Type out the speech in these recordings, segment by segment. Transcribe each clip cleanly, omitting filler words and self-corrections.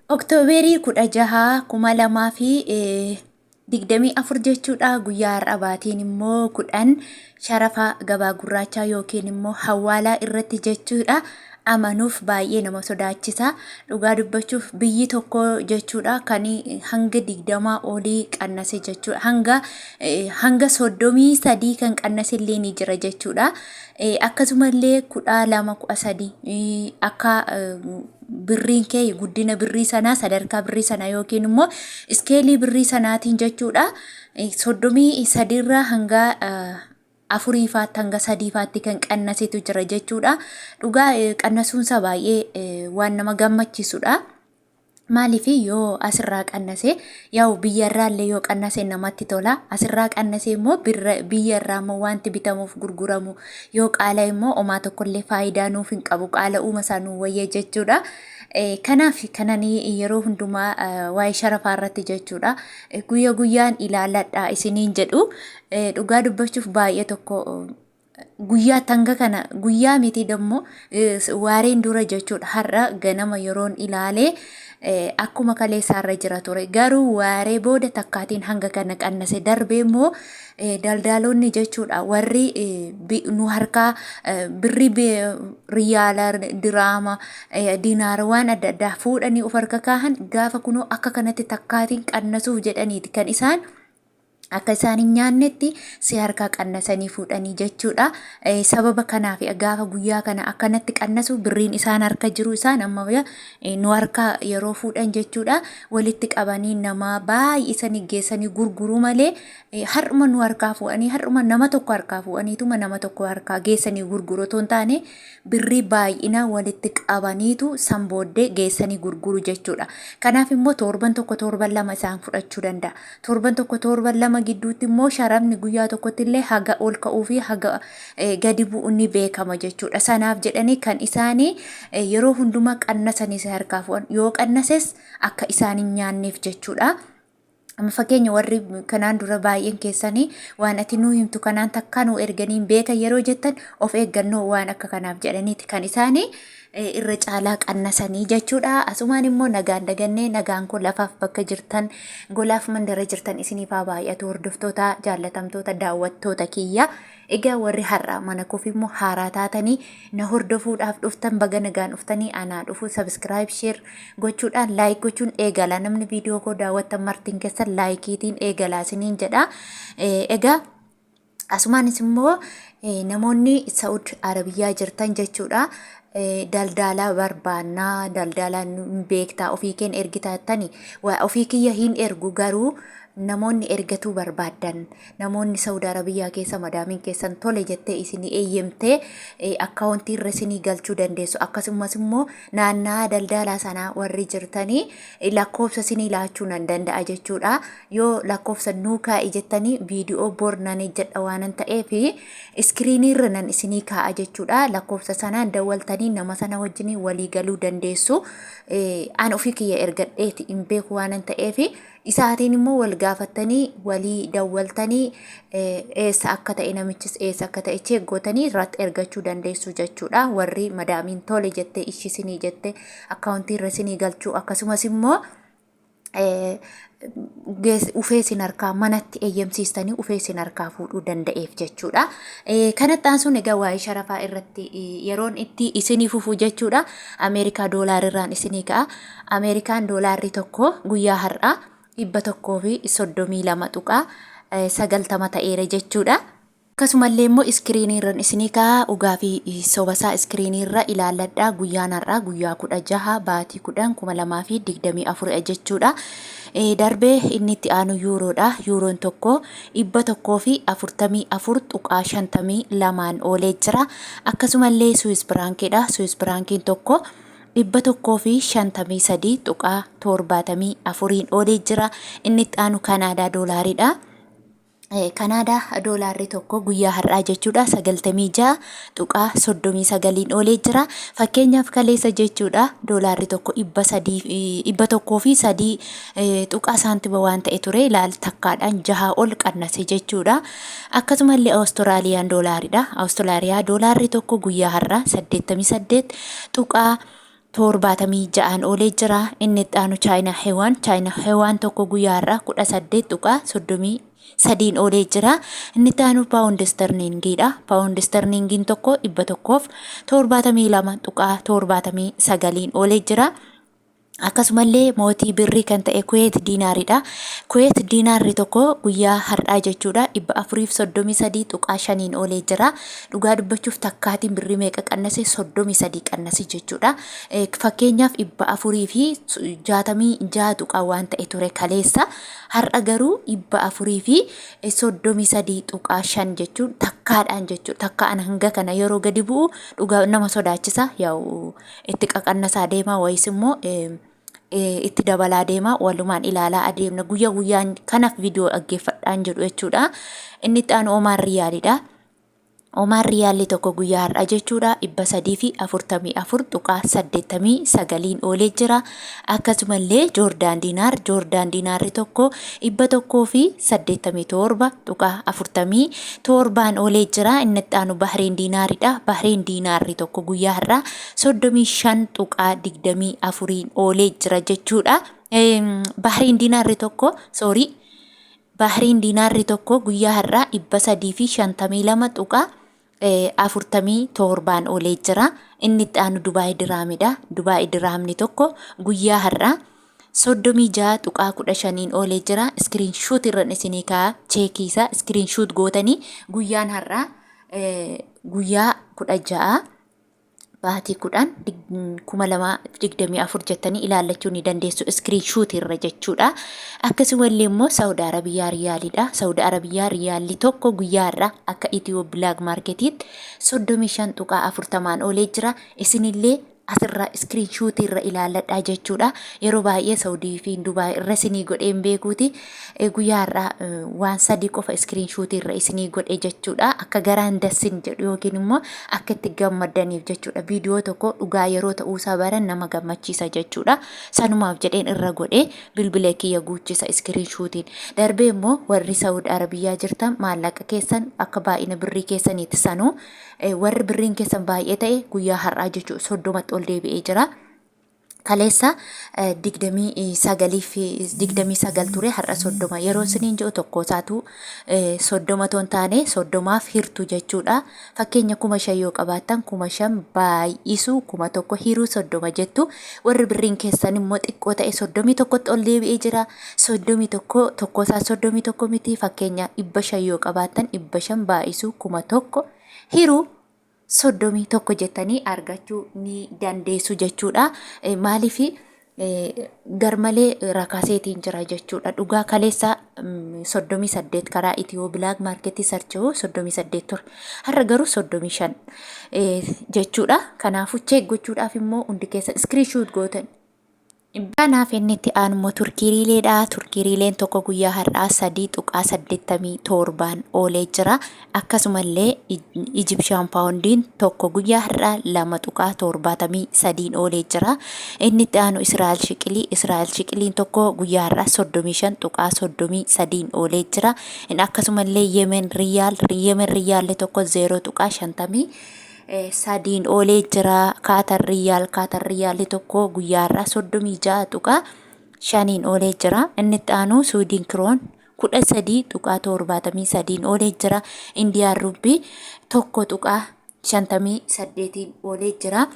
Oktooberii 16 2024 jechuudha. Guyyaa har'a baatiin immoo 10 sharafa gabaa gurraachaa yookiin immoo hawaalaa irratti jechuudha. Amanuuf baay'ee nama sodaachisa. Dhugaa dubbachuuf biyyi tokko jechuudha kan hanga 20 olii qannase jechuudha. Hanga 33 kan qannase illee ni jira jechuudha. Akkasumallee 12 akka birriin kee guddina birrii sanaa sadarkaa birrii sanaa yookiin immoo iskeelii birrii sanaatiin jechuudha. 33 irraa hanga afuriifaatti hanga sadiifaatti kan qannasetu jira jechuudha. Dhugaa qannasuunsa baay'ee waan nama gammachiisudha. Maaliif yoo asirraa qannase yaa'u biyyarraallee yoo qannase namatti tola. Asirraa qannase immoo biyyarraa immoo wanti bitamuuf gurguramu yoo qaala immoo homaa tokkollee faayidaa nuuf hin qabu. Qaala uuma isaa nuu wayyee jechuudha. Kanaaf kananii yeroo hundumaa waa'ee sharafaa irratti jechuudha. Guyyaa guyyaan ilaaladhaa isiniin jedhu. Dhugaa dubbachuuf baay'ee tokko guyyaa tanga kana guyyaa miti dammoo waareen dura jechuudha. Har'a ganama yeroon ilaalee akkuma kaleessaarra jira ture. Garuu waaree booda takkaatiin hanga kana qannase darbee immoo daldaloonni jechuudha. Warri nu harkaa birrii riyaala diraama diinaara waan adda addaa fuudhanii of harka kaahan gaafa kunoo akka kanatti takkaatiin qannasuuf jedhaniiti kan isaan akka isaan hin nyaannetti si harkaa qannasanii fuudhanii jechuudha. Sababa kanaaf gaafa guyyaa kana akkanatti qannasu birriin isaan harka jiru isaan amma nu harkaa yeroo fuudhan jechuudha. Walitti qabanii nama baay'isanii geessanii gurguruu malee har'uma nu harkaa fuudhanii har'uma nama tokko harkaa fuudhaniituma nama tokko harkaa geessanii gurguru otoo hin taane birrii baay'ina walitti qabaniitu san booddee geessanii gurguru jechuudha. Kanaaf immoo torban tokko torban lama isaan fudhachuu danda'a. Torban tokko torban lama gidduutti immoo sharafni guyyaa tokkotti illee haga ol ka'uu fi haga gadi bu'u ni beekama jechuudha. Sanaaf jedhanii kan isaanii yeroo hundumaa qannasanii si harkaa fuudhan yoo qannases akka isaan hin nyaanneef jechuudha. Amma fakkeenya warri kanaan dura baay'een keessanii waan ati nuu himtu kanaan takka nuu erganiin beekan yeroo jettan of eeggannoo waan akka kanaaf jedhaniiti kan isaanii irra caalaa qannasanii jechuudha. Asumaan immoo nagaan dagannee nagaan kun lafaaf bakka jirtan golaaf mandara jirtan isiniif haa baay'atu hordoftoota jaallatamtoota daawwattoota kiyya. Egaa warri har'a mana koof immoo haaraa taatanii na hordofuudhaaf dhuftan baga nagaan dhuftanii anaa dhufu subscribe share gochuudhaan like gochuun eegala. Namni viidiyoo koo daawwattan martiin keessan laayikiitiin eegalaa isiniin jedha. Egaa asumaanis immoo namoonni Saudi Arabiyaa jirtan jechuudha. Daldala barbaannaa daldala beektaa ofii keen ergitaatanii ofii kiyya hin ergu garuu namoonni ergatuu barbaadan namoonni Saudi Arabiyaa keessa madaamin keessan tole jettee isinii eeyyamtee akkaawuntii irra isinii galchuu dandeessu. Akkasumas immoo naannaa daldalaa sanaa warri jirtanii lakkoofsa isinii laachuu nan danda'a jechuudha. Yoo lakkoofsa nuu kaa'i jettanii viidiyoo bornan jedha waan ta'eef iskiriinii irra nan isinii kaa'a jechuudha. Lakkoofsa sanaan dawwaltanii nama sana wajjin walii galuu dandeessu. An ofii kiyya ergadheeti hin beeku waan ta'eef isaatiin immoo wal gaafatanii walii dawwaltanii eessa akka ta'e namichis eessa akka ta'e cheeggootanii irratti ergachuu dandeessu jechuudha. Warri madaamiin tole jettee ishisinii jette akkaawuntii irra isinii galchuu akkasumas immoo ufee isin harkaa manatti eeyyamsiistanii ufee isin harkaa fuudhuu danda'eef jechuudha. Kanatti aansuun egaa waa'ee sharafaa irratti yeroon itti isinii fufu jechuudha. Ameerikaa doolaarirraan isinii ka'a. Ameerikaan doolaarri tokko guyyaa har'aa 132.90 ta'eera jechuudha. Akkasumallee immoo iskiriinii irraan isinii ka'a dhugaa fi sobasaa iskiriinii irra ilaalladhaa. Guyyaan har'aa guyyaa 16 baatii 10 2024 jechuudha. Darbee inni itti aanu yuuroodha. Yuuroon tokko 144.52 oolee jira. Akkasumallee Swiss Frankiidha. Swiss Frankiin tokko 153.74 oolee jira. Inni itti aanu Kanaadaa doolaariidha. Kanaadaa doolaarri tokko guyyaa har'aa jechuudha 96.39 oolee jira. Fakkeenyaaf kaleessa jechuudha doolaarri tokko 103 saantima waan ta'e ture ilaal takkaadhaan 6 ol qannase jechuudha. Akkasumallee Awustiraaliyaan doolaaridha. Awustiraaliyaa doolaarri tokko guyyaa har'aa 88 torbaatamii ja'aan oolee jira. Inni itti aanu Chaayinaa heewaan tokko guyyaarraa 18.33 oolee jira. Inni itti aanu paawundi sterlingiidha. Paawundi sterlingiin tokko 172.79 oolee jira. Akkasumallee mootii birrii kan ta'e Kuwait diinaaridha. Kuwait diinaarri tokko guyyaa har'aa jechuudha 433.5 oolee jira. Dhugaa dubbachuuf takkaatiin birrii meeqa qannase 33 qannase jechuudha. Fakkeenyaaf 466 waan ta'e ture kaleessa. Har'a garuu 433.5 jechuun takkaadhaan jechuudha. Takkaan hanga kana yeroo gadi bu'u dhugaa nama sodaachisa. Yaa'u itti qaqannasaa deema wayis immoo itti dabalaa deema walumaan ilaalaa adeemna guyyaa guyyaan kanaaf viidiyoo dhaggeeffadhaan jedhu jechuudha. Inni itti aanu Omaan Riyaalidha. Omaan Riyaalli tokko guyyaa har'aa jechuudha 344.89 oolee jira. Akkasumallee Joordaan diinaarri tokko 187.47 oolee jira. Inni itti aanu Bahrein diinaaridha. Bahrein diinaarri tokko guyyaa har'aa 35.24 oolee jira jechuudha. Bahrein diinaarri tokko guyyaa har'aa 352.47 oolee jira. Inni itti aanu Dubaay diraamidha. Dubaay diraamni tokko guyyaa har'aa 36.15 oolee jira. Iskiriinshuut irraan isinii kaa cheekiisa iskiriinshuut gootanii guyyaan har'aa guyyaa 16 baatii 10/2024 jettanii ilaallachuu ni dandeessu iskiriinshuut irra jechuudha. Akkasumallee immoo Saudi Arabiyaa Riyaalidha. Saudi Arabiyaa Riyaalli tokko guyyaa har'aa akka Itiyoo Bilaak Maarketiitti 35.40 oolee jira. Isinillee asirraa iskiriinshuut irra ilaalladhaa jechuudha. Yeroo baay'ee Saudii fi Dubaay irra isinii godheen beekuuti. Guyyaa har'aa waan sadii qofa iskiriinshuut irra isinii godhe jechuudha. Akka garaan dassin jedhu yookiin immoo akka itti gammadaniif jechuudha. Viidiyoo tokko dhugaa yeroo ta'uusaa baran nama gammachiisa jechuudha. Sanumaaf jedheen irra godhe bilbila kiyya guuchisa iskiriinshuutiin. Darbee immoo warri Saudi Arabiyaa jirtan maallaqa keessan akka baay'ina birrii keessaniitti sanuu warri birriin keessan baay'ee ta'e guyyaa har'aa jechuudha 30 ol deebi'ee jira. Kaleessa 29 ture har'a 30 yeroo isiniin jiru tokko isaatu 30 toon taane 30f hirtu jechuudha. Fakkeenya 5,000 yoo qabaattan 5,000 baay'isu 1,000 hiruu 30 jettu. Warri birriin keessan immoo xiqqoo ta'e 31 ol deebi'ee jira. 31 tokko isaa 31 miti. Fakkeenya 500 yoo qabaattan 500 baay'isu 1,000 hiruu 31 jettanii argachuu ni dandeessu jechuudha. Maaliif garmalee rakaaseetiin jira jechuudha. Dhugaa kaleessa 38 karaa Itiyoo Bilaak Maarketii sarchoo 38 ture. Har'a garuu 35 jechuudha. Kanaafuu cheek gochuudhaaf immoo hundi keessa iskiriinshuut gootan. Kanaaf inni itti aanu immoo Turkiiriileedha. Turkiiriileen tokko guyyaa har'aa 3.87 oolee jira. Akkasumallee Ijipshaan paawundiin tokko guyyaa har'aa 2.73 oolee jira. Inni itti aanu Israa'el shiqiliin tokko guyyaa har'aa 35.33 oolee jira. Akkasumallee Yemen riyaalli tokko 0.50 sadiin oolee jira. Kaatar riyaalli tokko guyyaa har'aa 36.5 oolee jira. Inni itti aanu Suudiin kiroon 13.73 oolee jira. Indiyaan rubbii 1.58 oolee jira.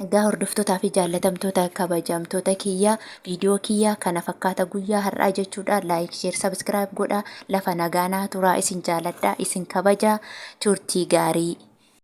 Egaa hordoftootaa fi jaallatamtoota kabajamtoota kiyya viidiyoo kiyya kana fakkaata guyyaa har'aa jechuudha. Laayik, sheer, sabskiraayib godha. Lafa nagaanaa turaa isin jaalladha, isin kabaja. Turtii gaarii.